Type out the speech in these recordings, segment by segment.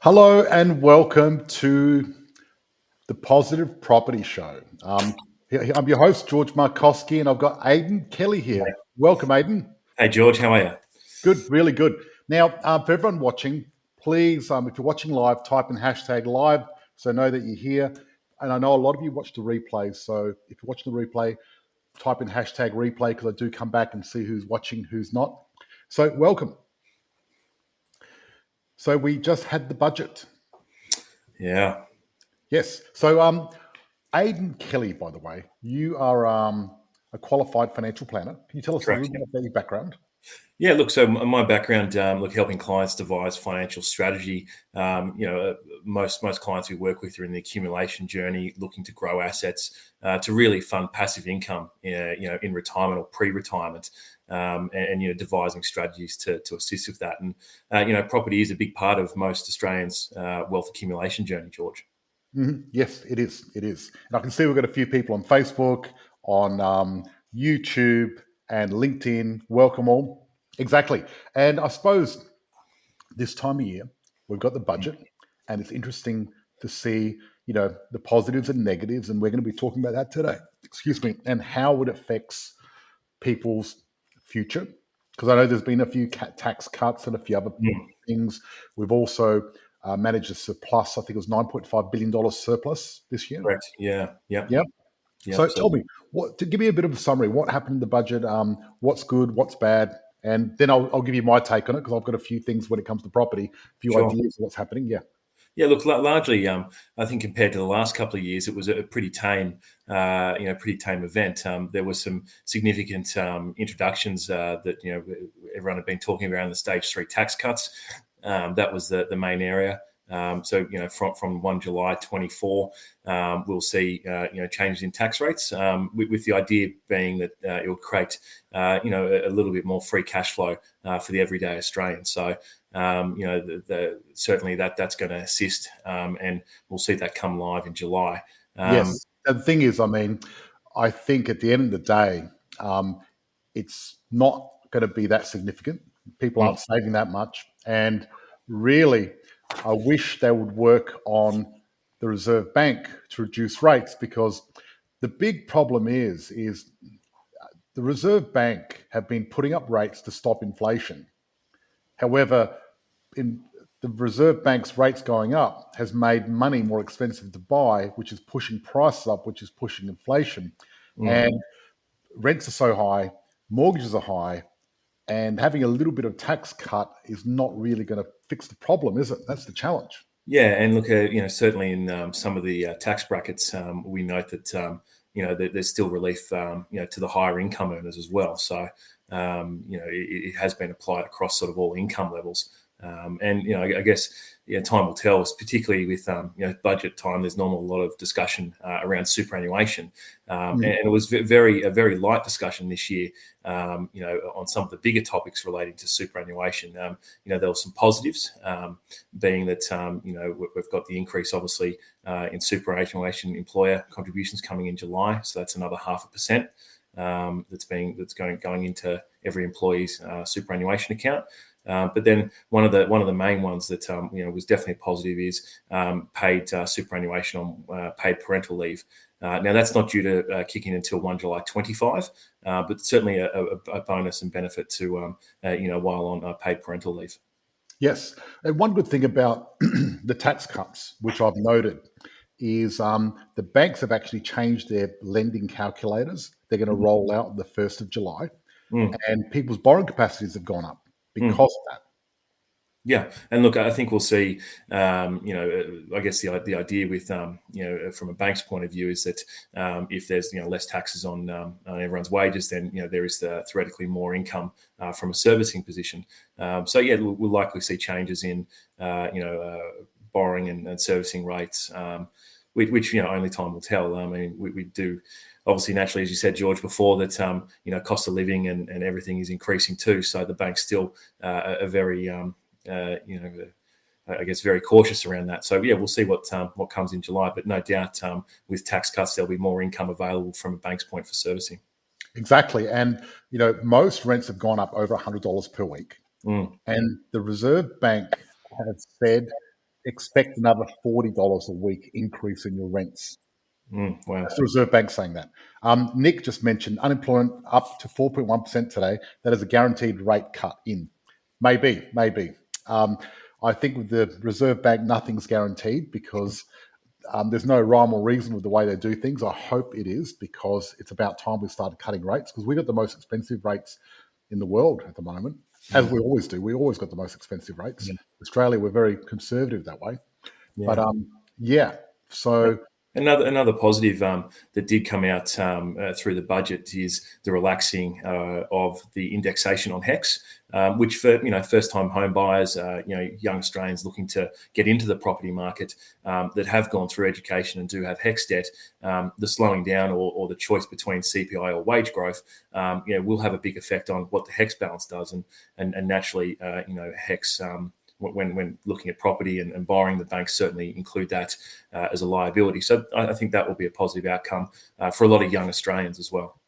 Hello and welcome to the Positive Property Show. I'm your host, George Markoski, and I've got Aiden Kelly here. Welcome, Aiden. Hey George, how are you? Good, really good. Now, for everyone watching, please, if you're watching live, type in hashtag live so I know that you're here. And I know a lot of you watch the replays, so if you're watching the replay, type in hashtag replay because I do come back and see who's watching, who's not. So, welcome. So, we just had the budget. Yeah. Yes. So, Aiden Kelly, by the way, you are a qualified financial planner. Can you tell us a Correct. little bit about your background? Yeah, look, so my background, helping clients devise financial strategy. Most clients we work with are in the accumulation journey, looking to grow assets to really fund passive income, in retirement or pre-retirement, and devising strategies to assist with that. And property is a big part of most Australians' wealth accumulation journey, George. Yes, it is. It is. And I can see we've got a few people on Facebook, on YouTube, and LinkedIn. Welcome all. Exactly. And I suppose this time of year, we've got the budget, and it's interesting to see, the positives and negatives, and we're going to be talking about that today. Excuse me, and how it affects people's future. Because I know there's been a few tax cuts and a few other Mm. things. We've also managed a surplus. I think it was $9.5 billion surplus this year. Correct. Yeah. Yep. Yeah. So Yep. tell me, to give me a bit of a summary. What happened in the budget? What's good? What's bad? And then I'll give you my take on it because I've got a few things when it comes to property, a few Sure. ideas of what's happening. Yeah. Yeah, look, largely, I think compared to the last couple of years, it was a pretty tame, pretty tame event. There were some significant introductions that everyone had been talking about in the stage 3 tax cuts. That was the main area. From 1 July 24, we'll see changes in tax rates, with the idea being that it will create a little bit more free cash flow for the everyday Australian. So certainly that's going to assist, and we'll see that come live in July. Yes. And the thing is, I think at the end of the day, it's not going to be that significant. People Mm, aren't saving that much. And really, I wish they would work on the Reserve Bank to reduce rates because the big problem is the Reserve Bank have been putting up rates to stop inflation. However, in the Reserve Bank's rates going up has made money more expensive to buy, which is pushing prices up, which is pushing inflation. mm. And rents are so high, mortgages are high, and having a little bit of tax cut is not really going to fix the problem, is it? That's the challenge. Yeah, and look, certainly in some of the tax brackets, we note that there's still relief, to the higher income earners as well. So it has been applied across sort of all income levels. And I guess time will tell, particularly with budget time. There's normally a lot of discussion around superannuation, and it was a very light discussion this year. On some of the bigger topics relating to superannuation. There were some positives, being that we've got the increase obviously in superannuation employer contributions coming in July, so that's another 0.5%. That's going into every employee's superannuation account. But then one of the main ones that was definitely positive is paid superannuation on paid parental leave. Now that's not due to kick in until 1 July 25, but certainly a bonus and benefit to while on paid parental leave. Yes. And one good thing about the tax cuts, which I've noted, is the banks have actually changed their lending calculators. They're going to roll out the 1st of July, Mm. and people's borrowing capacities have gone up because Mm. of that. Yeah, and look, I think we'll see. I guess the idea with from a bank's point of view is that if there's less taxes on everyone's wages, then there is theoretically more income from a servicing position. So yeah, we'll likely see changes in borrowing and servicing rates, which only time will tell. I mean, we do. Obviously, naturally, as you said, George, before that, cost of living and everything is increasing too. So the bank's still a very I guess very cautious around that. So yeah, we'll see what comes in July, but no doubt with tax cuts there'll be more income available from a bank's point for servicing. Exactly. And, most rents have gone up over $100 per week. Mm. And the Reserve Bank has said expect another $40 a week increase in your rents. Wow. That's the Reserve Bank saying that. Nick just mentioned unemployment up to 4.1% today. That is a guaranteed rate cut in. Maybe. I think with the Reserve Bank, nothing's guaranteed because there's no rhyme or reason with the way they do things. I hope it is because it's about time we started cutting rates because we got the most expensive rates in the world at the moment, as we always do. We always got the most expensive rates. Yeah. Australia, we're very conservative that way. Yeah. But yeah, so Another positive that did come out through the budget is the relaxing of the indexation on HECS, which for first-time home buyers, young Australians looking to get into the property market that have gone through education and do have HECS debt, the slowing down or the choice between CPI or wage growth, will have a big effect on what the HECS balance does, and naturally, HECS. When looking at property and borrowing, the banks certainly include that as a liability. So I think that will be a positive outcome for a lot of young Australians as well.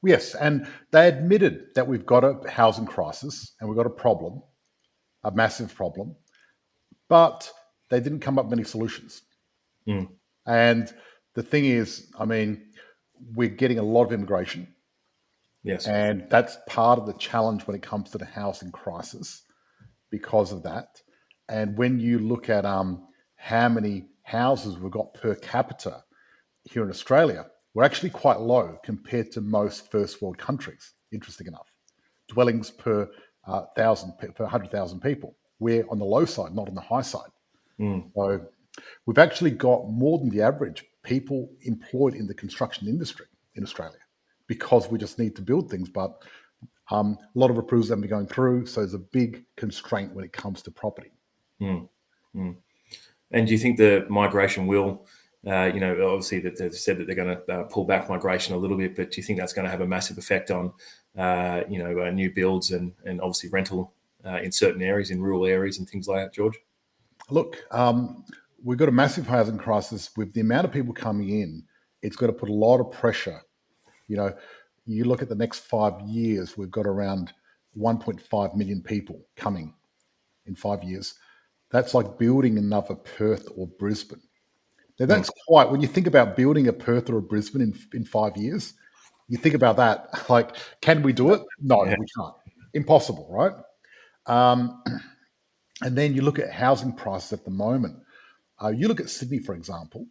yes, and they admitted that we've got a housing crisis and we've got a problem, a massive problem, but they didn't come up with any solutions. And the thing is, I mean, we're getting a lot of immigration. Yes. And that's part of the challenge when it comes to the housing crisis because of that. And when you look at how many houses we've got per capita here in Australia, we're actually quite low compared to most first world countries, interesting enough. Dwellings per 100,000 people. We're on the low side, not on the high side. So we've actually got more than the average people employed in the construction industry in Australia because we just need to build things. But a lot of approvals haven't been going through. So there's a big constraint when it comes to property. And do you think the migration will, obviously that they've said that they're going to pull back migration a little bit, but do you think that's going to have a massive effect on, new builds and obviously rental in certain areas, in rural areas and things like that, George? Look, we've got a massive housing crisis with the amount of people coming in. It's going to put a lot of pressure. You look at the next 5 years, we've got around 1.5 million people coming in 5 years. That's like building another Perth or Brisbane. Now, that's quite, when you think about building a Perth or a Brisbane in 5 years, you think about that, like, can we do it? No, we can't. Impossible, right? And then you look at housing prices at the moment. You look at Sydney, for example.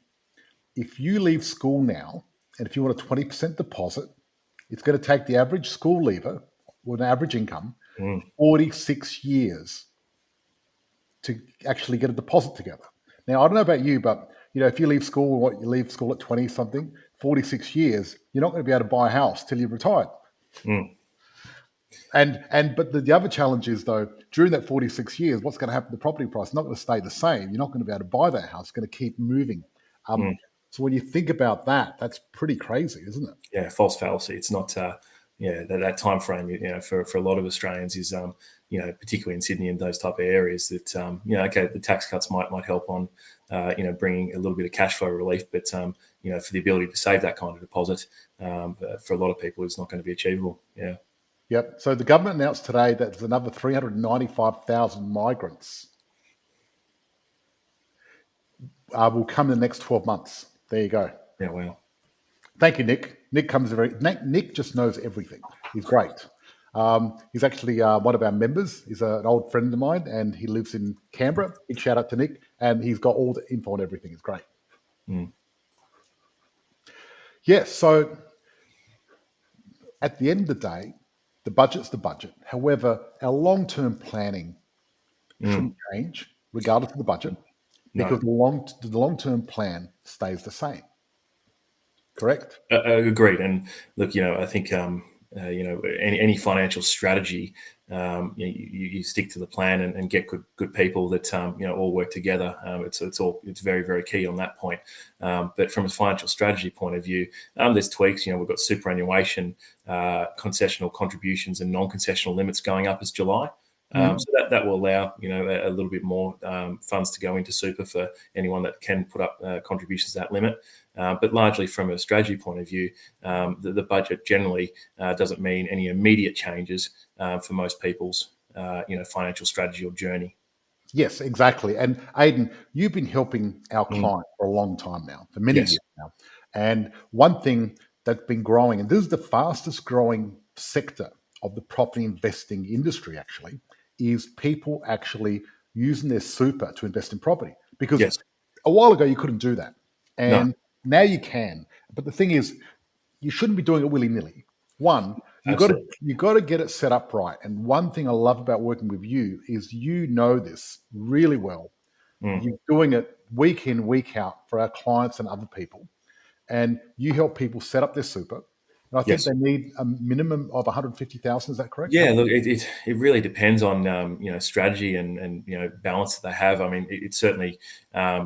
If you leave school now, and if you want a 20% deposit, it's going to take the average school leaver with an average income 46 years to actually get a deposit together. Now, I don't know about you, but if you leave school, you leave school at 20 something, 46 years, you're not going to be able to buy a house till you're retired. But the other challenge is, though, during that 46 years, what's going to happen to the property price? It's not going to stay the same. You're not going to be able to buy that house. It's going to keep moving. So when you think about that, that's pretty crazy, isn't it? Yeah, false fallacy. It's not. That time frame, for a lot of Australians is, particularly in Sydney and those type of areas, that okay, the tax cuts might help on, bringing a little bit of cash flow relief, but for the ability to save that kind of deposit, for a lot of people, it's not going to be achievable. Yeah. Yep. So the government announced today that there's another 395,000 migrants will come in the next 12 months. There you go. Yeah. Wow. Thank you, Nick. Nick just knows everything. He's great. He's actually one of our members. He's an old friend of mine, and he lives in Canberra. Big shout out to Nick, and he's got all the info on everything. It's great. Yes. So at the end of the day, the budget's the budget. However, our long-term planning shouldn't change regardless of the budget, because the long-term plan stays the same. Correct? Agreed. And look, I think any financial strategy, you stick to the plan and get good people that all work together. It's very, very key on that point. But from a financial strategy point of view, there's tweaks. We've got superannuation, concessional contributions, and non-concessional limits going up as July. So that will allow a little bit more funds to go into super for anyone that can put up contributions to that limit. But largely from a strategy point of view, the budget generally doesn't mean any immediate changes for most people's financial strategy or journey. Yes, exactly. And Aiden, you've been helping our Mm. client for a long time now, for many Yes. years now. And one thing that's been growing, and this is the fastest growing sector of the property investing industry, actually, is people actually using their super to invest in property. Because Yes. a while ago, you couldn't do that. No. And now you can. But the thing is, you shouldn't be doing it willy nilly. One, Absolutely. you got to get it set up right. And one thing I love about working with you is you know this really well. Mm. You're doing it week in, week out for our clients and other people, and you help people set up their super. And I think Yes. they need a minimum of 150,000. Is that correct? Yeah, look, it really depends on strategy and balance that they have. I mean, it certainly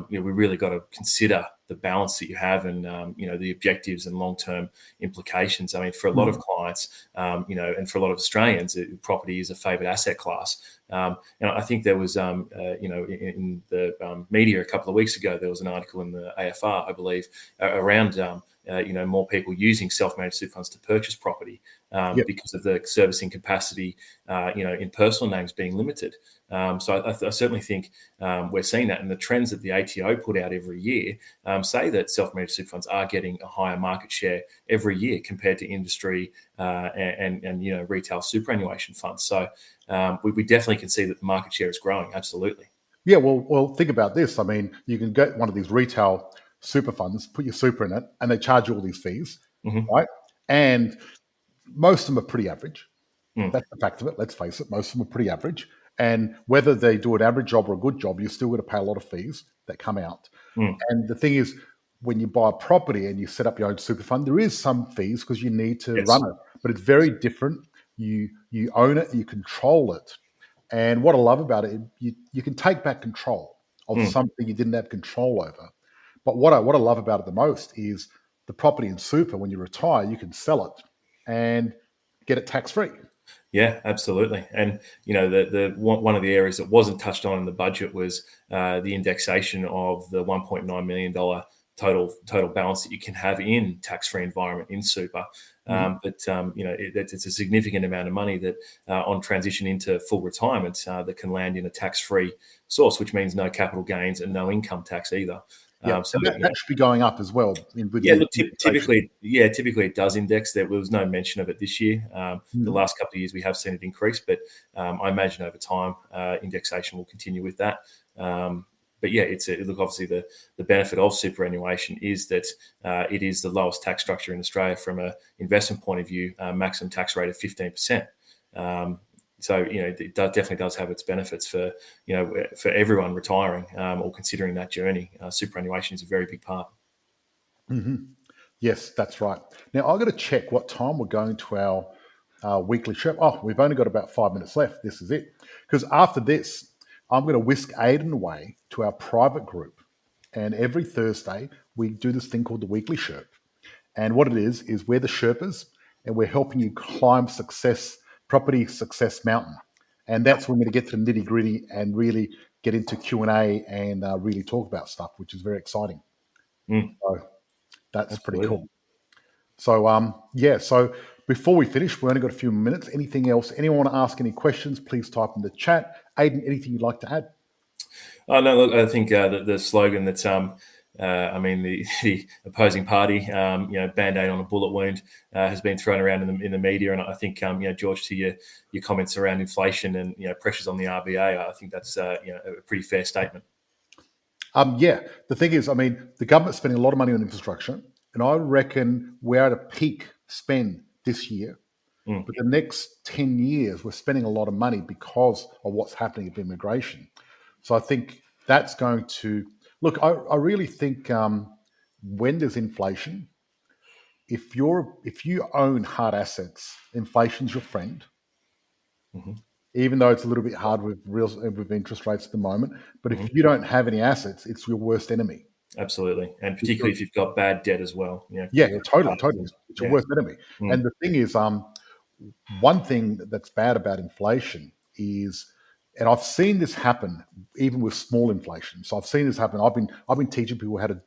we really got to consider the balance that you have and the objectives and long term implications. I mean, for a lot of Mhm. clients, and for a lot of Australians, property is a favourite asset class. And I think there was in the media a couple of weeks ago there was an article in the AFR, I believe, around more people using self managed super funds to purchase property Yep. because of the servicing capacity, in personal names being limited. So I certainly think we're seeing that, and the trends that the ATO put out every year say that self-managed super funds are getting a higher market share every year compared to industry and retail superannuation funds. So we definitely can see that the market share is growing. Absolutely. Yeah. Well, think about this. I mean, you can get one of these retail super funds, put your super in it, and they charge you all these fees, Hmm. right? And most of them are pretty average. Mm. That's the fact of it. Let's face it, most of them are pretty average. And whether they do an average job or a good job, you're still going to pay a lot of fees that come out. Mm. And the thing is, when you buy a property and you set up your own super fund, there is some fees because you need to Yes. run it, but it's very different. You own it, you control it. And what I love about it, you can take back control of Mm. something you didn't have control over. But what I love about it the most is the property in super. When you retire, you can sell it and get it tax free. Yeah, absolutely. And the one of the areas that wasn't touched on in the budget was the indexation of the $1.9 million total balance that you can have in tax-free environment in super. Mhm. It's a significant amount of money that on transition into full retirement that can land in a tax-free source, which means no capital gains and no income tax either. Yeah, So and that should be going up as well with yeah, the look, indexation. typically it does index. There was no mention of it this year. The Mhm. last couple of years we have seen it increase, but I imagine over time indexation will continue with that. But yeah, look, obviously the benefit of superannuation is that it is the lowest tax structure in Australia from an investment point of view, maximum tax rate of 15%. Um, so definitely does have its benefits for everyone retiring or considering that journey. Superannuation is a very big part. Mhm. Yes, that's right. Now I've got to check what time we're going to our weekly show. Oh, we've only got about 5 minutes left. This is it. Because after this, I'm going to whisk Aiden away to our private group. And every Thursday, we do this thing called the Weekly Sherp. And what it is we're the Sherpas and we're helping you climb property success mountain. And that's when we're going to get to the nitty gritty and really get into Q&A and really talk about stuff, which is very exciting. Mm, So that's pretty absolutely. cool. So yeah. So before we finish, we only got a few minutes. Anything else? Anyone want to ask any questions? Please type in the chat. Aiden, anything you'd like to add? Oh no, look, I think the slogan that's the opposing party, band-aid on a bullet wound, has been thrown around in the media, and I think George, to your comments around inflation and pressures on the RBA, I think that's a pretty fair statement. Yeah. The thing is, I mean, the government's spending a lot of money on infrastructure, and I reckon we're at a peak spend this year. Mm. But the next 10 years, we're spending a lot of money because of what's happening with immigration. So I think that's going to look. I really think when there's inflation, if you own hard assets, inflation's your friend. Hmm. Even though it's a little bit hard with interest rates at the moment, but Hmm. if you don't have any assets, it's your worst enemy. Absolutely, and particularly Because if you've got bad debt as well. yeah, yeah, totally, totally, And- it's your yeah. worst enemy. Mm. And the thing is, one thing that's bad about inflation is, and I've seen this happen even with small inflation. So I've seen this happen. I've been teaching people how to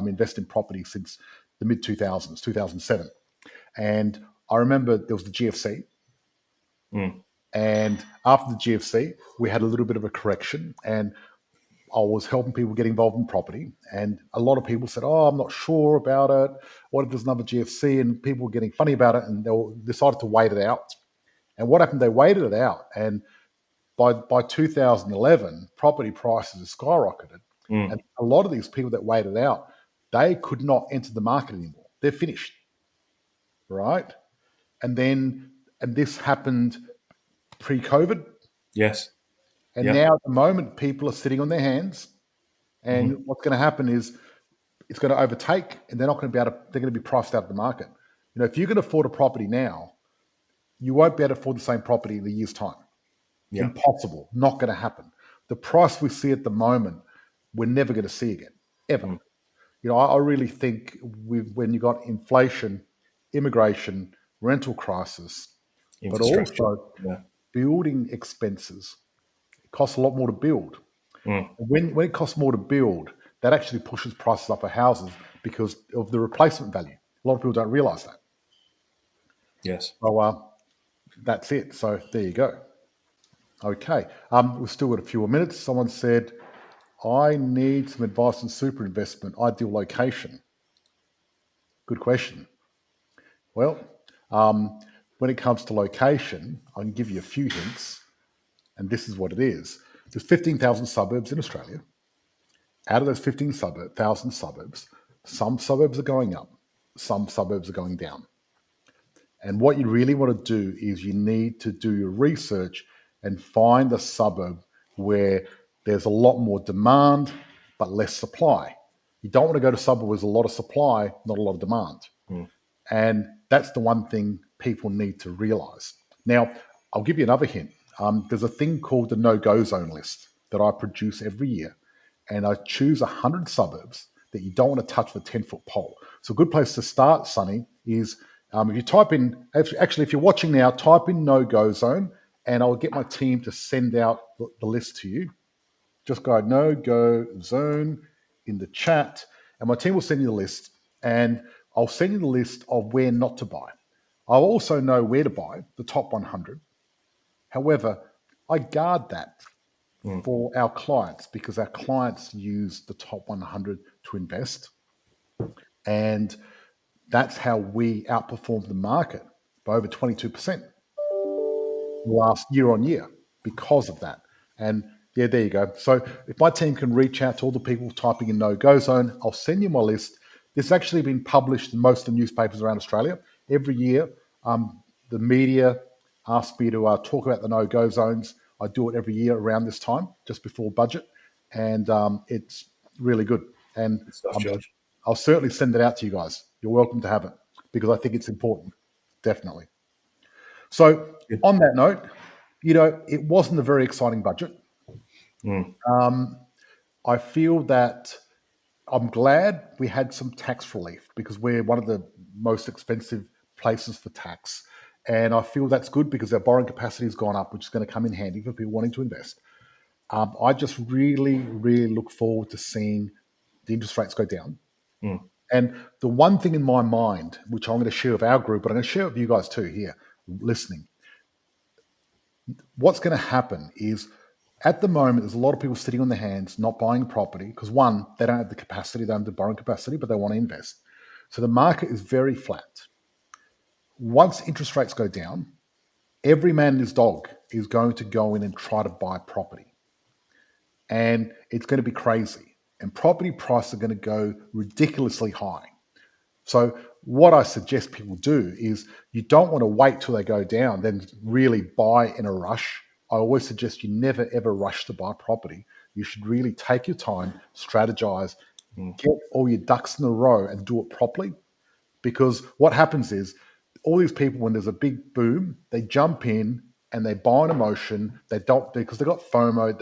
invest in property since the mid 2000s, 2007, and I remember there was the GFC. Mm. And after the GFC, we had a little bit of a correction, and I was helping people get involved in property. And a lot of people said, "Oh, I'm not sure about it. What if there's another GFC?" And people were getting funny about it, and they decided to wait it out. And what happened? They waited it out, and by 2011, property prices have skyrocketed. And a lot of these people that waited out, they could not enter the market anymore. They're finished, right? And this happened pre-COVID. Yes. And Yeah. now at the moment, people are sitting on their hands. And what's going to happen is it's going to overtake, and they're not going to be able to, they're going to be priced out of the market. You know, if you can afford a property now, you won't be able to afford the same property in a year's time. Yeah. Impossible. Not going to happen. The price we see at the moment, we're never going to see again, ever. You know, I really think when you got inflation, immigration, rental crisis, but Infrastructure. also Yeah. building expenses, it costs a lot more to build. When it costs more to build, that actually pushes prices up for houses because of the replacement value. A lot of people don't realize that. Yes. So that's it. So there you go. Okay. We've still got a few more minutes. Someone said, I need some advice on super investment, ideal location. Good question. Well, when it comes to location, I can give you a few hints, and this is what it is. There's 15,000 suburbs in Australia. Out of those 15,000 suburbs, some suburbs are going up, some suburbs are going down. And what you really want to do is you need to do your research and find a suburb where there's a lot more demand but less supply. You don't want to go to a suburb where there's a lot of supply, not a lot of demand. And that's the one thing people need to realize. Now, I'll give you another hint. There's a thing called the no-go zone list that I produce every year. And I choose 100 suburbs that you don't want to touch with a 10-foot pole. So a good place to start, Sonny, is if you type in, actually, if you're watching now, type in no-go zone, and I'll get my team to send out the list to you. Just go no-go zone in the chat, and my team will send you the list, and I'll send you the list of where not to buy. I'll also know where to buy, the top 100. However, I guard that for our clients because our clients use the top 100 to invest. And that's how we outperformed the market by over 22% last year on year because of that. And yeah, there you go. So if my team can reach out to all the people typing in no-go zone, I'll send you my list. This has actually been published in most of the newspapers around Australia. Every year, the media asks me to talk about the no-go zones. I do it every year around this time, just before budget. And it's really good. And Good stuff, George. I'll certainly send it out to you guys. You're welcome to have it because I think it's important, definitely. So on that note, you know, it wasn't a very exciting budget. I feel that I'm glad we had some tax relief because we're one of the most expensive places for tax. And I feel that's good because our borrowing capacity has gone up, which is going to come in handy for people wanting to invest. I just really, really look forward to seeing the interest rates go down. And the one thing in my mind, which I'm going to share with our group, but I'm going to share with you guys too here, listening, what's going to happen is at the moment, there's a lot of people sitting on their hands, not buying property because one, they don't have the capacity, they don't have the borrowing capacity, but they want to invest. So the market is very flat. Once interest rates go down, every man and his dog is going to go in and try to buy property. And it's going to be crazy. And property prices are going to go ridiculously high. So what I suggest people do is you don't want to wait till they go down, then really buy in a rush. I always suggest you never ever rush to buy property. You should really take your time, strategize, get all your ducks in a row and do it properly. Because what happens is all these people, when there's a big boom, they jump in and they buy an emotion. They don't because they got FOMO. They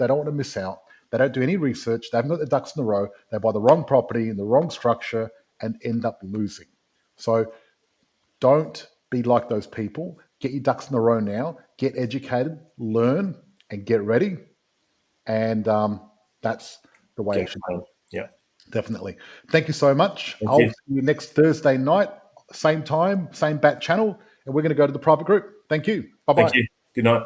don't want to miss out. They don't do any research. They haven't got their ducks in a row. They buy the wrong property in the wrong structure and end up losing. So don't be like those people. Get your ducks in a row now. Get educated, learn, and get ready. And that's the way it should be. Yeah. Definitely. Thank you so much. Thank I'll you. see you next Thursday night, same time, same bat channel, and we're going to go to the private group. Thank you. Bye-bye. Thank you. Good night.